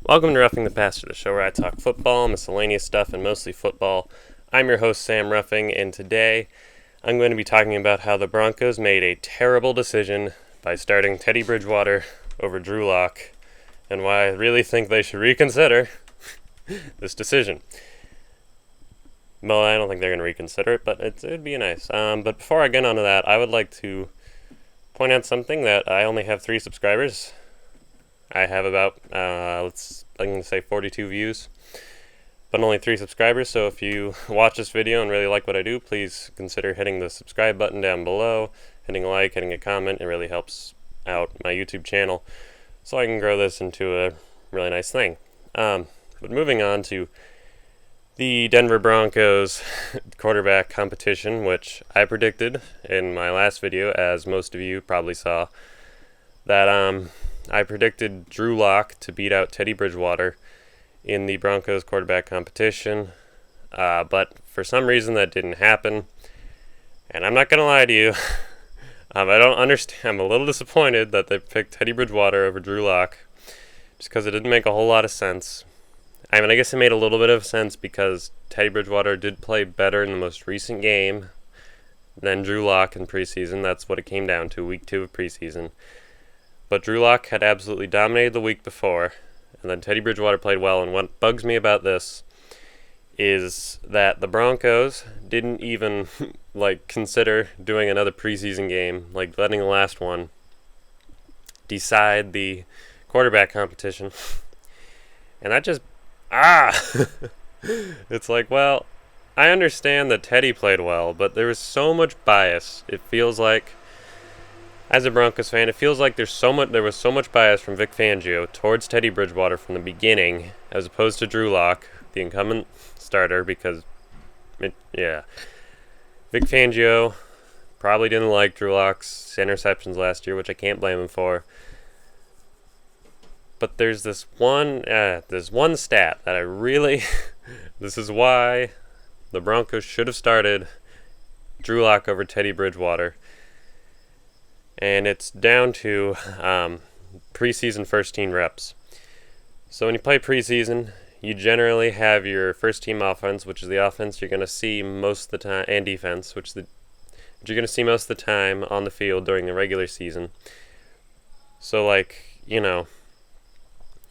Welcome to Ruffing the Passer, the show where I talk football, miscellaneous stuff, and mostly football. I'm your host, Sam Ruffing, and today I'm going to be talking about how the Broncos made a terrible decision by starting Teddy Bridgewater over Drew Lock, and why I really think they should reconsider this decision. Well, I don't think they're going to reconsider it, but it'd be nice. But before I get onto that, I would like to point out something that I only have 3 subscribers. I have about, I'm going to say 42 views, but only 3 subscribers, so if you watch this video and really like what I do, please consider hitting the subscribe button down below, hitting a like, hitting a comment. It really helps out my YouTube channel, so I can grow this into a really nice thing. But moving on to the Denver Broncos quarterback competition, which I predicted in my last video, as most of you probably saw, that I predicted Drew Lock to beat out Teddy Bridgewater in the Broncos quarterback competition, but for some reason that didn't happen, and I'm not going to lie to you, I don't understand. I'm a little disappointed that they picked Teddy Bridgewater over Drew Lock, just because it didn't make a whole lot of sense. I mean, I guess it made a little bit of sense because Teddy Bridgewater did play better in the most recent game than Drew Lock in preseason. That's what it came down to, week 2 of preseason. But Drew Lock had absolutely dominated the week before, and then Teddy Bridgewater played well, and what bugs me about this is that the Broncos didn't even consider doing another preseason game, letting the last one decide the quarterback competition. And that just, it's well, I understand that Teddy played well, but there was so much bias. It feels like, as a Broncos fan, it feels like there was so much bias from Vic Fangio towards Teddy Bridgewater from the beginning, as opposed to Drew Lock, the incumbent starter, because, Vic Fangio probably didn't like Drew Lock's interceptions last year, which I can't blame him for. But there's this one stat that I really, this is why the Broncos should have started Drew Lock over Teddy Bridgewater. And it's down to preseason first-team reps. So when you play preseason, you generally have your first-team offense, which is the offense you're going to see most of the time, and defense, which you're going to see most of the time on the field during the regular season. So, you're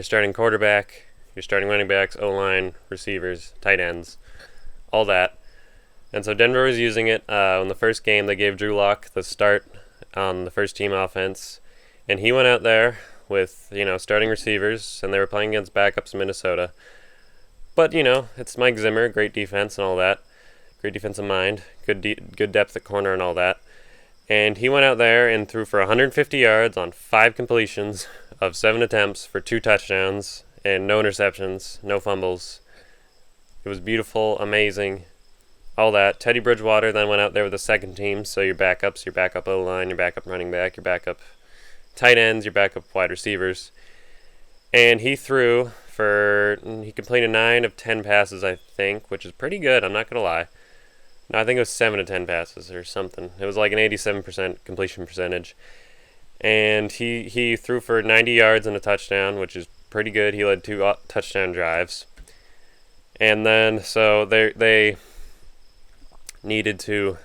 starting quarterback, you're starting running backs, O-line, receivers, tight ends, all that. And so Denver was using it. In the first game, they gave Drew Lock the start on the first team offense, and he went out there with starting receivers, and they were playing against backups in Minnesota. But it's Mike Zimmer, great defense and all that, great defensive mind, good depth at corner and all that. And he went out there and threw for 150 yards on 5 completions of 7 attempts for 2 touchdowns and no interceptions, no fumbles. It was beautiful, amazing. All that. Teddy Bridgewater then went out there with the second team, so your backups, your backup O-line, your backup running back, your backup tight ends, your backup wide receivers. And he completed 9 of 10 passes, I think, which is pretty good, I'm not going to lie. No, I think it was 7 of 10 passes or something. It was like an 87% completion percentage. And he threw for 90 yards and a touchdown, which is pretty good. He led 2 touchdown drives. And then, so they needed to,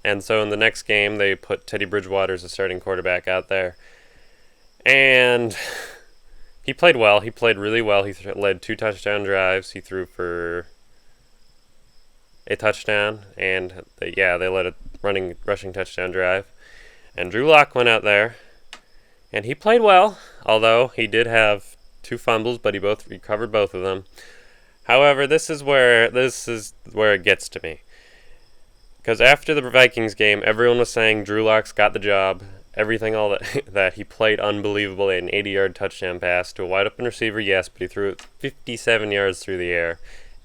and so in the next game they put Teddy Bridgewater as a starting quarterback out there, and he played well. He played really well. He led 2 touchdown drives. He threw for a touchdown, and they led a rushing touchdown drive. And Drew Lock went out there, and he played well, although he did have 2 fumbles, but he recovered both of them. However, this is where it gets to me. Because after the Vikings game, everyone was saying Drew Lock's got the job, all that he played unbelievable, an 80-yard touchdown pass to a wide-open receiver, yes, but he threw it 57 yards through the air.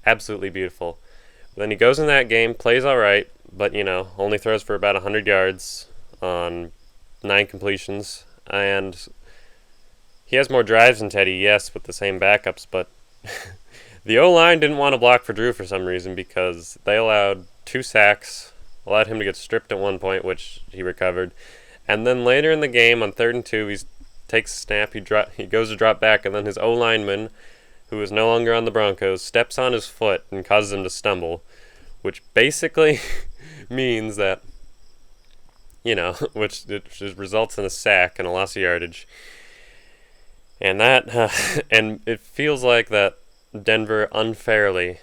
Absolutely beautiful. But then he goes in that game, plays all right, but, only throws for about 100 yards on 9 completions. And he has more drives than Teddy, yes, with the same backups, but the O-line didn't want to block for Drew for some reason because they allowed 2 sacks, allowed him to get stripped at one point, which he recovered. And then later in the game, on 3rd and 2, he takes a snap, he goes to drop back, and then his O-lineman who is no longer on the Broncos, steps on his foot and causes him to stumble, which basically means that, which results in a sack and a loss of yardage. And and it feels like that Denver unfairly,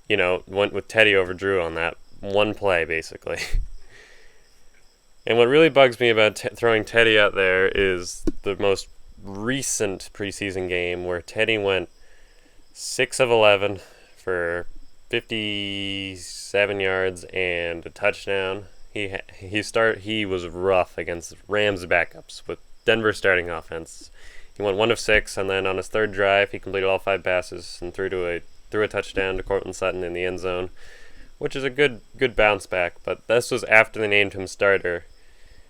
went with Teddy over Drew on that one play, basically. And what really bugs me about throwing Teddy out there is the most recent preseason game where Teddy went 6 of 11 for 57 yards and a touchdown. He was rough against Rams backups with Denver starting offense. He went 1 of 6, and then on his third drive, he completed all 5 passes and threw a touchdown to Courtland Sutton in the end zone, which is a good bounce back. But this was after they named him starter,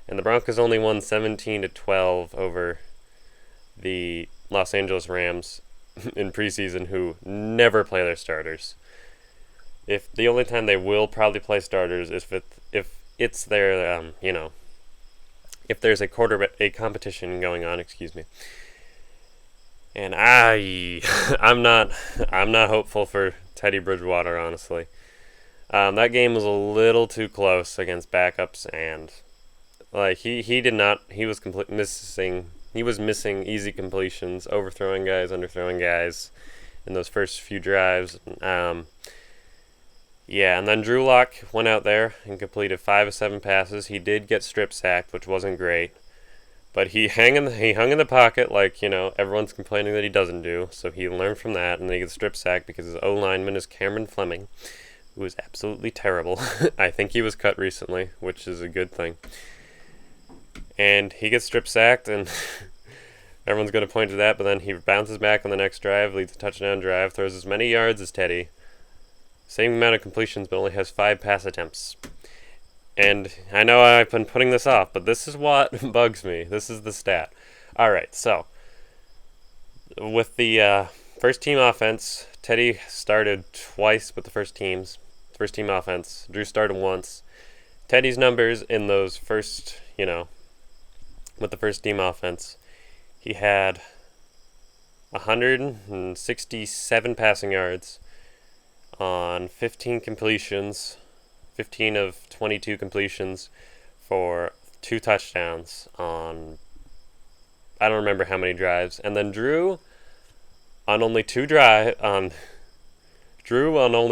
and the Broncos only won 17-12 over the Los Angeles Rams in preseason, who never play their starters. If the only time they will probably play starters is if it's their if there's a competition going on, And I'm not hopeful for Teddy Bridgewater, honestly. That game was a little too close against backups, and he was missing easy completions, overthrowing guys, underthrowing guys in those first few drives. And then Drew Lock went out there and completed 5 of 7 passes. He did get strip sacked, which wasn't great. But he hung in the pocket like, everyone's complaining that he doesn't do. So he learned from that, and then he gets strip sacked because his O-lineman is Fleming, who is absolutely terrible. I think he was cut recently, which is a good thing. And he gets strip sacked, and everyone's going to point to that, but then he bounces back on the next drive, leads a touchdown drive, throws as many yards as Teddy. Same amount of completions, but only has 5 pass attempts. And I know I've been putting this off, but this is what bugs me. This is the stat. Alright, so with the first team offense, Teddy started twice with the first team offense. Drew started once. Teddy's numbers in those first, with the first team offense, he had 167 passing yards on 15 completions, 15 of 22 completions for 2 touchdowns on, I don't remember how many drives. And then Drew on only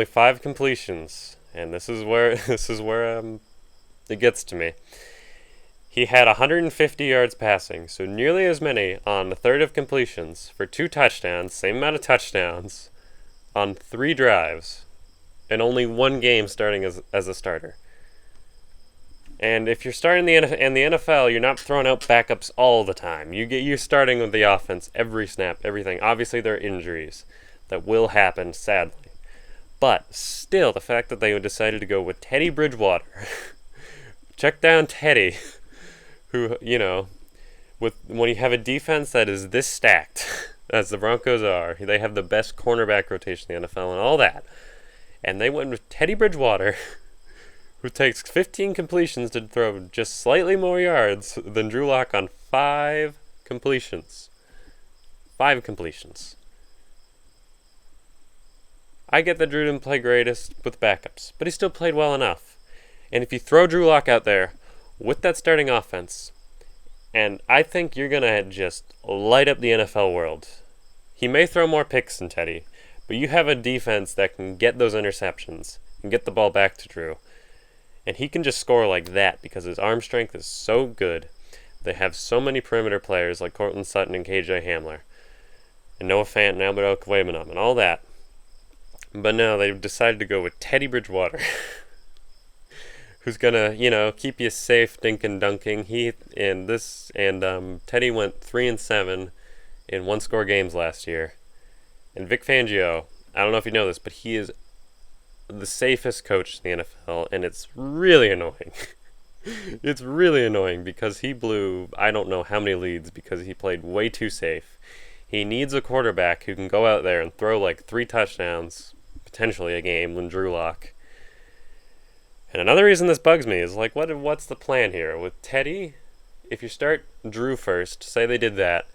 5 completions. And this is where it gets to me. He had 150 yards passing, so nearly as many on a third of completions for 2 touchdowns, same amount of touchdowns on 3 drives. And only 1 game starting as a starter. And if you're starting in the NFL, you're not throwing out backups all the time. You're starting with the offense every snap, everything. Obviously, there are injuries that will happen, sadly. But still, the fact that they decided to go with Teddy Bridgewater, check down Teddy, who, when you have a defense that is this stacked, as the Broncos are, they have the best cornerback rotation in the NFL and all that. And they went with Teddy Bridgewater, who takes 15 completions to throw just slightly more yards than Drew Lock on 5 completions. 5 completions. I get that Drew didn't play greatest with backups, but he still played well enough. And if you throw Drew Lock out there with that starting offense, and I think you're going to just light up the NFL world. He may throw more picks than Teddy, but you have a defense that can get those interceptions and get the ball back to Drew. And he can just score like that because his arm strength is so good. They have so many perimeter players like Courtland Sutton and KJ Hamler. And Noah Fant and Albert Okwuegbunam and all that. But no, they've decided to go with Teddy Bridgewater. Who's going to, keep you safe dinking dunking. Teddy went 3-7 in 1-score games last year. And Vic Fangio, I don't know if you know this, but he is the safest coach in the NFL, and it's really annoying. It's really annoying because he blew I don't know how many leads because he played way too safe. He needs a quarterback who can go out there and throw like 3 touchdowns, potentially a game, when Drew Lock. And another reason this bugs me is like, what's the plan here? With Teddy, if you start Drew first, say they did that,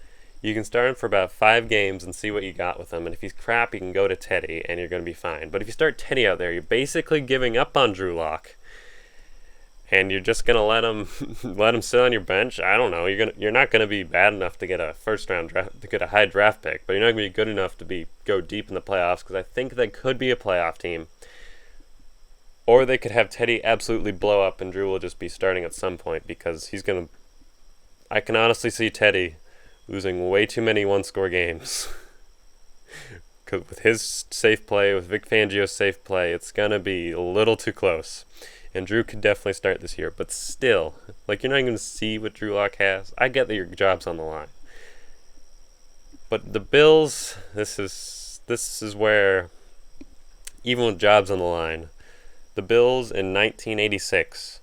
You can start him for about 5 games and see what you got with him. And if he's crap, you can go to Teddy, and you're going to be fine. But if you start Teddy out there, you're basically giving up on Drew Lock, and you're just going to let him sit on your bench. I don't know. You're not going to be bad enough to get a first round draft, to get a high draft pick, but you're not going to be good enough to go deep in the playoffs, because I think they could be a playoff team. Or they could have Teddy absolutely blow up, and Drew will just be starting at some point, because I can honestly see Teddy losing way too many one-score games. Because with his safe play, with Vic Fangio's safe play, it's going to be a little too close. And Drew could definitely start this year. But still, you're not even going to see what Drew Lock has. I get that your job's on the line. But the Bills, this is where, even with jobs on the line, the Bills in 1986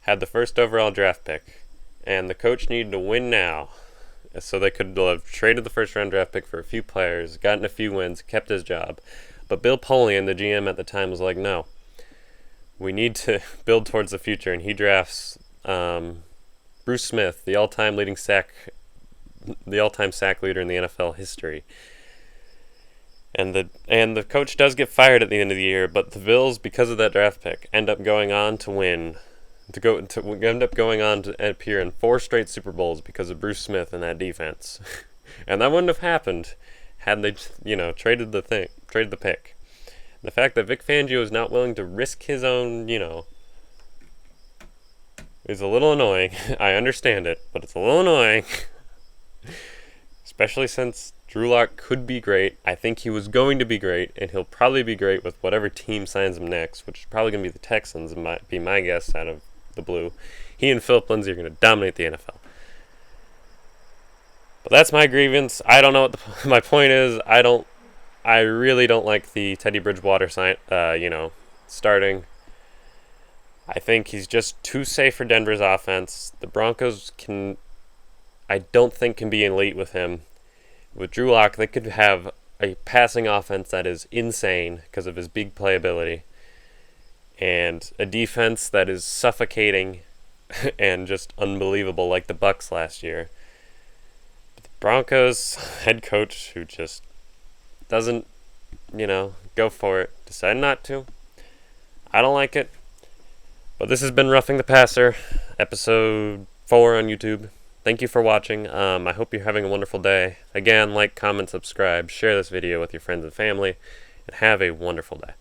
had the first overall draft pick. And the coach needed to win now. So they could have traded the first round draft pick for a few players, gotten a few wins, kept his job. But Bill Polian, the GM at the time, was like, no, we need to build towards the future. And he drafts Bruce Smith, the all-time sack leader in the NFL history. And the coach does get fired at the end of the year, but the Bills, because of that draft pick, end up going on to win. End up going on to appear in 4 straight Super Bowls because of Bruce Smith and that defense. And that wouldn't have happened had they, traded the pick. The fact that Vic Fangio is not willing to risk his own, is a little annoying. I understand it, but it's a little annoying. Especially since Drew Lock could be great. I think he was going to be great, and he'll probably be great with whatever team signs him next, which is probably going to be the Texans, might be my guess out of the blue. He and Philip Lindsay are going to dominate the NFL. But that's my grievance. I don't know what my point is. I really don't like the Teddy Bridgewater starting. I think he's just too safe for Denver's offense. The Broncos I don't think can be elite with him. With Drew Lock, they could have a passing offense that is insane because of his big playability, and a defense that is suffocating and just unbelievable, like the Bucs last year. But the Broncos head coach, who just doesn't, go for it, decide not to. I don't like it. But this has been Roughing the Passer, episode 4 on YouTube. Thank you for watching. I hope you're having a wonderful day. Again, like, comment, subscribe, share this video with your friends and family, and have a wonderful day.